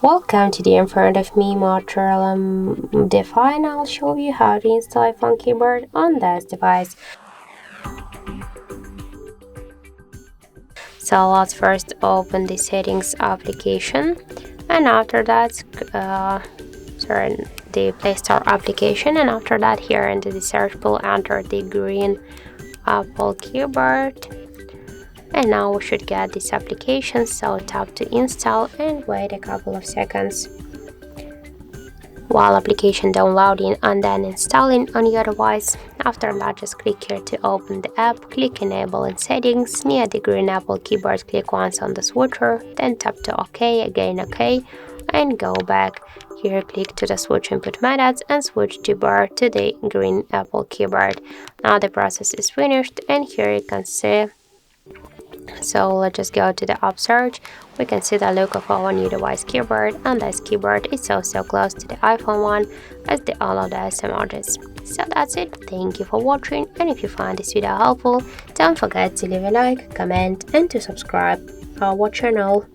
Welcome to the in front of me Motorola Defy, and I'll show you how to install iPhone keyboard on this device. So let's first open the settings application, and after that the Play Store application, and after that here into the search bar enter the green Apple keyboard. And now we should get this application, so tap to install and wait a couple of seconds while application downloading and then installing on your device. After that, just click here to open the app, click enable in settings, near the green Apple keyboard click once on the switcher, then tap to OK, again OK, and go back. Here click to the switch input methods and switch the bar to the green Apple keyboard. Now the process is finished, and here you can see. So let's just go to the app search. We can see the look of our new device keyboard, and this keyboard is so close to the iPhone one as all of the emojis. So that's it. Thank you for watching, and if you find this video helpful, don't forget to leave a like, comment and to subscribe our channel.